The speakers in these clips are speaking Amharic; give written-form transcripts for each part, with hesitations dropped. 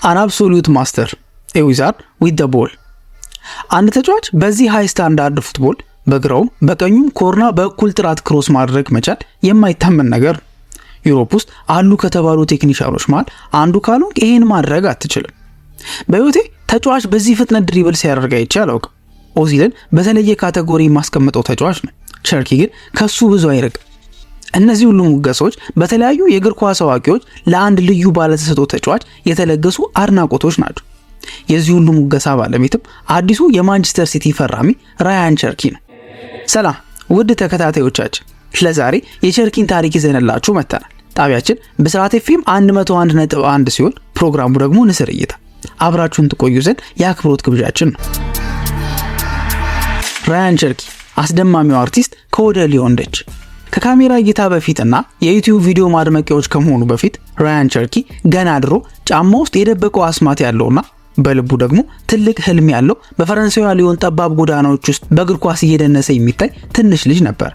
አን አብሶሉት ማስተር ኤ ዊዛርድ ዊዝ ዘ ቦል። አንድ ተጫዋች በዚህ ሃይ ስታንዳርድ ፉትቦል በግራውም በቀኙም ኮርና በእኩል ጥራት ክሮስ ማድረግ መቻል የማይታመን ነገር። ዩሮፕ ውስጥ አሉ ከተባሉ ቴክኒሻኖች መሃል አንዱ ካልሆንክ ይሄን ማድረግ አትችልም። በህይወቴ ተጫዋች በዚህ ፍጥነት ድሪብል ሲያደርግ አይቼ አላውቅም። ኦዚልን በተለየ ካቴጎሪ ማስቀመጠው ተጫዋች ነው። ቸርኪ ግን ከሱ ብዙ አይርቅም። እነዚህ ሁሉ ሙገሶች በተለያዩ የእግር ኳስ አዋቂዎች ለአንድ ልዩ ባለተሰጥኦ ተጫዋች የተለገሱ አድናቆቶች ናቸው። የዚህ ሁሉ ሙገሳ ባለቤትም አዲሱ የማንቸስተር ሲቲ ፈራሚ ራያን ቸርኪ ነው። ሰላም ውድ ተከታታዮቻችን፣ ለዛሬ የቸርኪን ታሪክ ይዘንላችሁ መጥተናል። ጣቢያችን ብስራት ኤፍኤም 101.1 ሲሆን ፕሮግራሙ ደግሞ ንስር እይታ። አብራችሁን ትቆዩ ዘንድ የአክብሮት ግብዣችን ነው። ራያን ቸርኪ አስደማሚው አርቲስት ከወደ ሊዮን ደች። ከካሜራ እይታ በፊትና የዩቲዩብ ቪዲዮ ማድመቂያዎች ከመሆኑ በፊት ራያን ቸርኪ ገና ድሮ ጫማ ውስጥ የደበቀው አስማት ያለውና በልቡ ደግሞ ትልቅ ህልም ያለው በፈረንሳይዋ ሊዮን ጠባብ ጎዳናዎች ውስጥ በእግር ኳስ እየደነሰ የሚታይ ትንሽ ልጅ ነበር።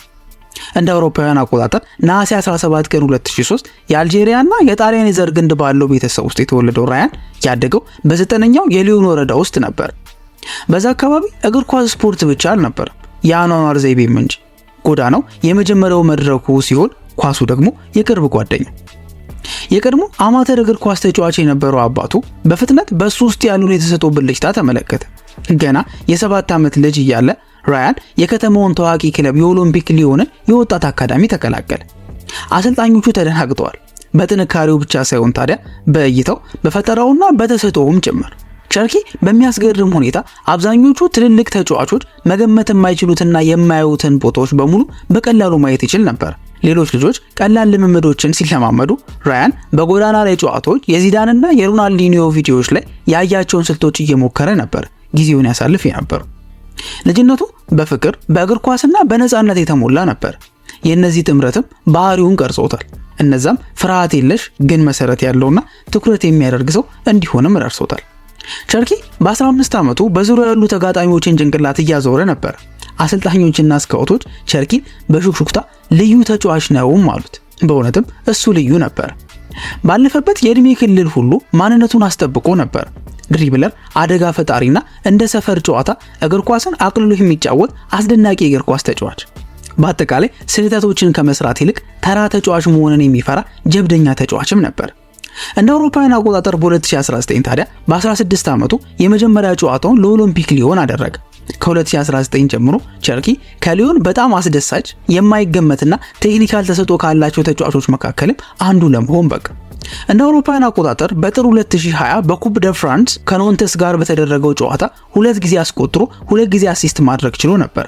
እንደ አውሮፓውያን አቆጣጠር ነሐሴ 17 ቀን 2003 የአልጄሪያና የጣሊያን የዘር ግንድ ባለው ቤተሰብ ውስጥ የተወለደው ራያን ያደገው በ9ኛው የሊዮን ወረዳ ውስጥ ነበር። በዛ አካባቢ እግር ኳስ ስፖርት ብቻ አልነበረም፣ የአኗኗር ዘይቤም እንጂ። ጎዳናው የመጀመሪያው መድረኩ ሲሆን ኳሱ ደግሞ የቅርብ ጓደኛው። የቀድሞ አማተር እግር ኳስ ተጫዋች የነበረው አባቱ በፍጥነት በሱ ውስጥ ያለውን የተሰጠው ብልጭታ ተመለከተ። ገና የ7 ዓመት ልጅ እያለ ራያን የከተማውን ታዋቂ ክለብ የኦሎምፒክ ሊዮንን የወጣት አካዳሚ ተቀላቀለ። አሰልጣኞቹ ተደናግጠዋል። በጥንካሬው ብቻ ሳይሆን ታዲያ በእይታው በፈጠራውና በተሰጥኦውም ጭምር። ቸርኪ በሚያስገርም ሁኔታ አብዛኞቹ ትልልቅ ተጫዋቾች መገመት የማይችሉትና የማያዩትን ቦታዎች በሙሉ በቀላሉ ማየት ይችል ነበር። ሌሎች ልጆች ቀላል ልምምዶችን ሲለማመዱ ራያን በጎዳና ላይ ጨዋታዎች የዚዳንና የሮናልዲኒዮ ቪዲዮዎች ላይ ያያቸውን ስልቶች እየሞከረ ነበር ጊዜውን ያሳልፍ የነበረው። ልጅነቱ በፍቅር በእግር ኳስና በነፃነት የተሞላ ነበር። የእነዚህ ጥምረትም ባህሪውን ቀርጾታል። እነዛም ፍርሃት የለሽ ግን መሰረት ያለውና ትኩረት የሚያደርግ ሰው እንዲሆንም ረድቶታል። ቸርኪ በ15 ዓመቱ በዙሪያው ያሉ ተጋጣሚዎችን ጭንቅላት እያዞረ ነበር። አሰልጣኞችና ስካውቶች ቸርኪን በሹክሹክታ ልዩ ተጫዋች ነውም አሉት። በእውነትም እሱ ልዩ ነበር። ባለፈበት የእድሜ ክልል ሁሉ ማንነቱን አስጠብቆ ነበር። ድሪብለር፣ አደጋ ፈጣሪና እንደ ሰፈር ጨዋታ እግር ኳስን አቅልሎ የሚጫወት አስደናቂ የእግር ኳስ ተጫዋች። በአጠቃላይ ስህተቶችን ከመስራት ይልቅ ተራ ተጫዋች መሆንን የሚፈራ ጀብደኛ ተጫዋችም ነበር። እንደ አውሮፓውያን አቆጣጠር በ2019 ታዲያ በ16 ዓመቱ የመጀመሪያ ጨዋታውን ለኦሎምፒክ ሊዮን አደረገ። ከ2019 ጀምሮ ቸርኪ ከሊዮን በጣም አስደሳች የማይገመትና ቴክኒካል ተሰጥኦ ካላቸው ተጫዋቾች መካከልም አንዱ ለመሆን በቃ። እንደ አውሮፓውያን አቆጣጠር በጥር 2020 በኩፕ ደ ፍራንስ ከኖንተስ ጋር በተደረገው ጨዋታ 2 ጊዜ አስቆጥሮ 2 ጊዜ አሲስት ማድረግ ችሎ ነበር።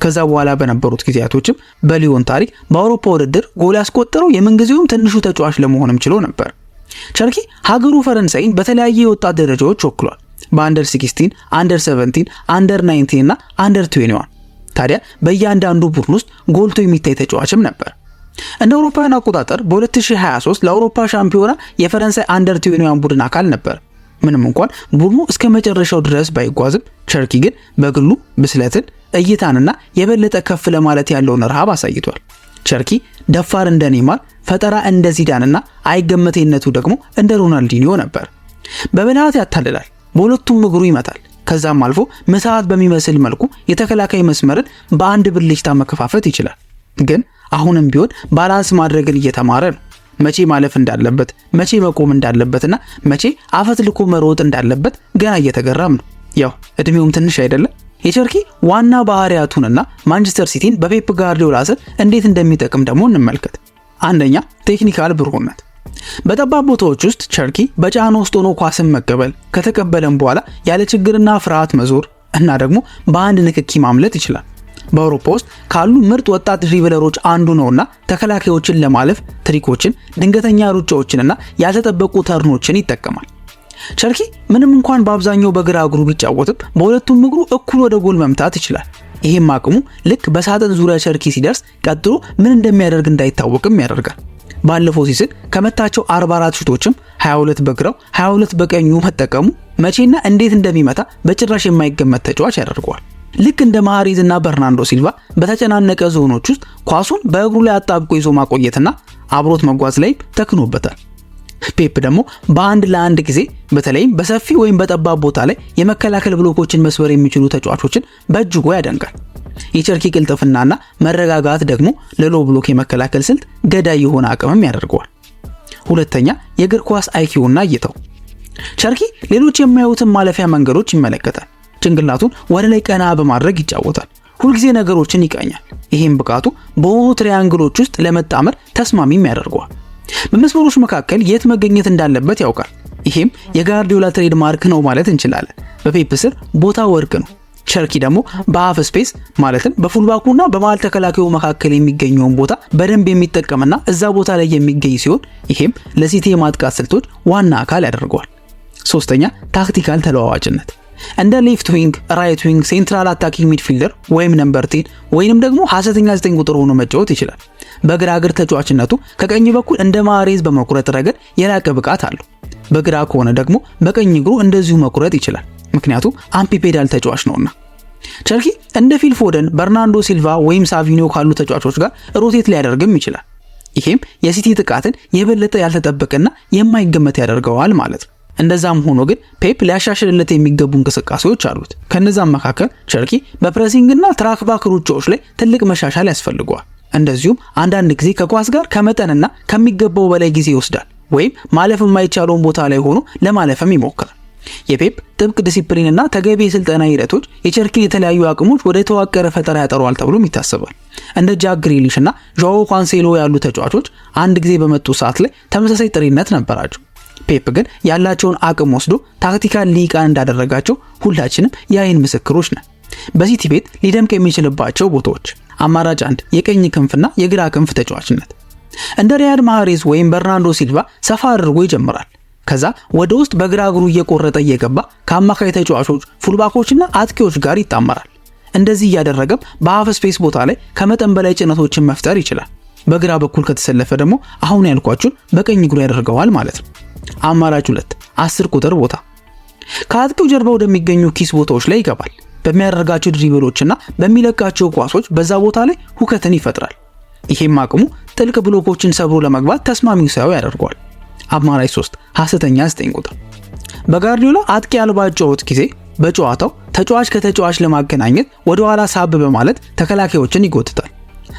ከዛ በኋላ በነበሩት ጊዜያቶችም በሊዮን ታሪክ በአውሮፓ ውድድር ጎል ያስቆጠረው የምንጊዜውም ትንሹ ተጫዋች ለመሆንም ችሎ ነበር። ቸርኪ ሀገሩ ፈረንሳይን በተለያየ የወጣት ደረጃዎች ወክሏል። በአንደር 16፣ አንደር 17፣ አንደር 19 እና አንደር 21። ታዲያ በእያንዳንዱ ቡድን ውስጥ ጎልቶ የሚታይ ተጫዋችም ነበር። እንደ አውሮፓውያን አቆጣጠር በ2023 ለአውሮፓ ሻምፒዮና የፈረንሳይ አንደር 21 ቡድን አካል ነበር። ምንም እንኳን ቡድኑ እስከ መጨረሻው ድረስ ባይጓዝም ቸርኪ ግን በግሉ ብስለትን፣ እይታንና የበለጠ ከፍ ለማለት ያለውን ረሃብ አሳይቷል። ቸርኪ ደፋር እንደ ኔይማር፣ ፈጠራ እንደ ዚዳንና አይገመቴነቱ ደግሞ እንደ ሮናልዲኒዮ ነበር። በብልሃት ያታልላል፣ በሁለቱም እግሩ ይመታል። ከዛም አልፎ ምሳት በሚመስል መልኩ የተከላካይ መስመርን በአንድ ብልጭታ መከፋፈት ይችላል። ግን አሁንም ቢሆን ባላንስ ማድረግን እየተማረ ነው። መቼ ማለፍ እንዳለበት፣ መቼ መቆም እንዳለበትና መቼ አፈትልኮ መሮጥ እንዳለበት ገና እየተገራም ነው። ያው እድሜውም ትንሽ አይደለም። የቸርኪ ዋና ባህሪያቱንና ማንቸስተር ሲቲን በፔፕ ጋርዲዮላ ስር እንዴት እንደሚጠቅም ደግሞ እንመልከት። አንደኛ፣ ቴክኒካል ብሩህነት። በጠባብ ቦታዎች ውስጥ ቸርኪ በጫና ውስጥ ሆኖ ኳስን መቀበል፣ ከተቀበለም በኋላ ያለ ችግርና ፍርሃት መዞር እና ደግሞ በአንድ ንክኪ ማምለጥ ይችላል። በአውሮፓ ውስጥ ካሉ ምርጥ ወጣት ድሪብለሮች አንዱ ነውና ተከላካዮችን ለማለፍ ትሪኮችን፣ ድንገተኛ ሩጫዎችንና ያልተጠበቁ ተርኖችን ይጠቀማል። ቸርኪ ምንም እንኳን በአብዛኛው በግራ እግሩ ቢጫወትም በሁለቱም እግሩ እኩል ወደ ጎል መምታት ይችላል። ይሄም አቅሙ ልክ በሳጥን ዙሪያ ቸርኪ ሲደርስ ቀጥሎ ምን እንደሚያደርግ እንዳይታወቅም ያደርጋል። ባለፈው ሲዝን ከመታቸው 44 ሹቶችም 22 በግራው 22 በቀኙ መጠቀሙ መቼና እንዴት እንደሚመታ በጭራሽ የማይገመት ተጫዋች ያደርገዋል። ልክ እንደ ማህሪዝና በርናንዶ ሲልቫ በተጨናነቀ ዞኖች ውስጥ ኳሱን በእግሩ ላይ አጣብቆ ይዞ ማቆየትና አብሮት መጓዝ ላይ ተክኖበታል። ፔፕ ደግሞ በአንድ ለአንድ ጊዜ በተለይም በሰፊ ወይም በጠባብ ቦታ ላይ የመከላከል ብሎኮችን መስበር የሚችሉ ተጫዋቾችን በእጅጉ ያደንቃል። የቸርኪ ቅልጥፍናና መረጋጋት ደግሞ ለሎ ብሎክ የመከላከል ስልት ገዳይ የሆነ አቅምም ያደርገዋል። ሁለተኛ የእግር ኳስ አይኪውና እይታው። ቸርኪ ሌሎች የማያዩትን ማለፊያ መንገዶች ይመለከታል። ጭንቅላቱን ወደ ላይ ቀና በማድረግ ይጫወታል። ሁልጊዜ ነገሮችን ይቃኛል። ይህም ብቃቱ በውብ ትሪያንግሎች ውስጥ ለመጣመር ተስማሚም ያደርገዋል። በመስመሮች መካከል የት መገኘት እንዳለበት ያውቃል። ይሄም የጋርዲዮላ ትሬድማርክ ነው ማለት እንችላለን። በፔፕ ስር ቦታ ወርቅ ነው። ቸርኪ ደግሞ በሃፍ ስፔስ ማለትም በፉልባኩና በመሃል ተከላካዩ መካከል የሚገኘውን ቦታ በደንብ የሚጠቀምና እዛ ቦታ ላይ የሚገኝ ሲሆን ይሄም ለሲቲ የማጥቃት ስልቶች ዋና አካል ያደርገዋል። ሶስተኛ ታክቲካል ተለዋዋጭነት። እንደ ሌፍት ዊንግ፣ ራይት ዊንግ፣ ሴንትራል አታኪንግ ሚድፊልደር ወይም ነምበር 10 ወይንም ደግሞ ሐሰተኛ 9 ቁጥር ሆኖ መጫወት ይችላል። በግራ እግር ተጫዋችነቱ ከቀኝ በኩል እንደ ማሬዝ በመቁረጥ ረገድ የላቀ ብቃት አለው። በግራ ከሆነ ደግሞ በቀኝ እግሩ እንደዚሁ መቁረጥ ይችላል፣ ምክንያቱም አምፒፔዳል ተጫዋች ነውና። ቸርኪ እንደ ፊል ፎደን፣ በርናንዶ ሲልቫ ወይም ሳቪኒዮ ካሉ ተጫዋቾች ጋር ሮቴት ሊያደርግም ይችላል። ይሄም የሲቲ ጥቃትን የበለጠ ያልተጠበቀና የማይገመት ያደርገዋል ማለት ነው። እንደዛም ሆኖ ግን ፔፕ ሊያሻሽልለት የሚገቡ እንቅስቃሴዎች አሉት። ከነዛም መካከል ቸርኪ በፕሬሲንግና ትራክ ባክ ሩጫዎች ላይ ትልቅ መሻሻል ያስፈልገዋል። እንደዚሁም አንዳንድ ጊዜ ከኳስ ጋር ከመጠንና ከሚገባው በላይ ጊዜ ይወስዳል ወይም ማለፍ የማይቻለውን ቦታ ላይ ሆኖ ለማለፍም ይሞክራል። የፔፕ ጥብቅ ዲሲፕሊንና ተገቢ የስልጠና ሂደቶች የቸርኪን የተለያዩ አቅሞች ወደ ተዋቀረ ፈጠራ ያጠሯል ተብሎም ይታሰባል። እንደ ጃክ ግሪሊሽና ጆኦ ካንሴሎ ያሉ ተጫዋቾች አንድ ጊዜ በመጡ ሰዓት ላይ ተመሳሳይ ጥሪነት ነበራቸው። ፔፕ ግን ያላቸውን አቅም ወስዶ ታክቲካል ሊቃን እንዳደረጋቸው ሁላችንም የአይን ምስክሮች ነን። በሲቲ ቤት ሊደምቅ የሚችልባቸው ቦታዎች አማራጭ 1 የቀኝ ክንፍና የግራ ክንፍ ተጫዋችነት። እንደ ሪያድ ማህሬዝ ወይም በርናንዶ ሲልቫ ሰፋ አድርጎ ይጀምራል። ከዛ ወደ ውስጥ በግራ እግሩ እየቆረጠ እየገባ ከአማካይ ተጫዋቾች ፉልባኮችና አጥቂዎች ጋር ይጣመራል። እንደዚህ እያደረገም በሃፍ ስፔስ ቦታ ላይ ከመጠን በላይ ጭነቶችን መፍጠር ይችላል። በግራ በኩል ከተሰለፈ ደግሞ አሁን ያልኳችሁን በቀኝ እግሩ ያደርገዋል ማለት ነው። አማራጭ 2 10 ቁጥር ቦታ ከአጥቂው ጀርባ ወደሚገኙ ኪስ ቦታዎች ላይ ይገባል። በሚያደርጋቸው ድሪብሎችና በሚለቃቸው ኳሶች በዛ ቦታ ላይ ሁከትን ይፈጥራል። ይሄም አቅሙ ጥልቅ ብሎኮችን ሰብሮ ለመግባት ተስማሚው ሰው ያደርገዋል። አማራጭ 3 ሐሰተኛ 9 ቁጥር በጋርዲዮላ አጥቂ አልባ ጨዋታ ጊዜ በጨዋታው ተጫዋች ከተጫዋች ለማገናኘት ወደ ኋላ ሳብ በማለት ተከላካዮችን ይጎትታል።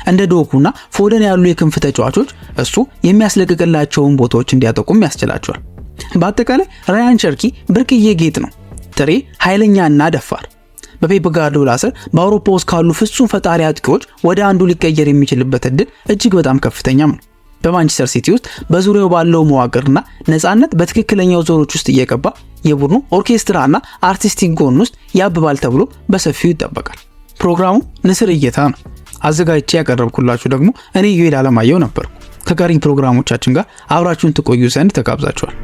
እንደ ዶኩና ፎደን ያሉ የክንፍ ተጫዋቾች እሱ የሚያስለቅቅላቸውን ቦታዎች እንዲያጠቁም ያስችላቸዋል። በአጠቃላይ ራያን ቸርኪ ብርቅዬ ጌጥ ነው። ጥሬ፣ ኃይለኛና ደፋር። በፔፕ ጋርዲዮላ ስር በአውሮፓ ውስጥ ካሉ ፍጹም ፈጣሪ አጥቂዎች ወደ አንዱ ሊቀየር የሚችልበት እድል እጅግ በጣም ከፍተኛም ነው። በማንቸስተር ሲቲ ውስጥ በዙሪያው ባለው መዋቅርና ነፃነት በትክክለኛው ዞኖች ውስጥ እየገባ የቡድኑ ኦርኬስትራና አርቲስቲክ ጎን ውስጥ ያብባል ተብሎ በሰፊው ይጠበቃል። ፕሮግራሙ ንስር እይታ ነው። አዘጋጅቼ ያቀረብኩላችሁ ደግሞ እኔ ዩኤል አለማየሁ ነበርኩ። ከቀሪ ፕሮግራሞቻችን ጋር አብራችሁን ትቆዩ ዘንድ ተጋብዛችኋል።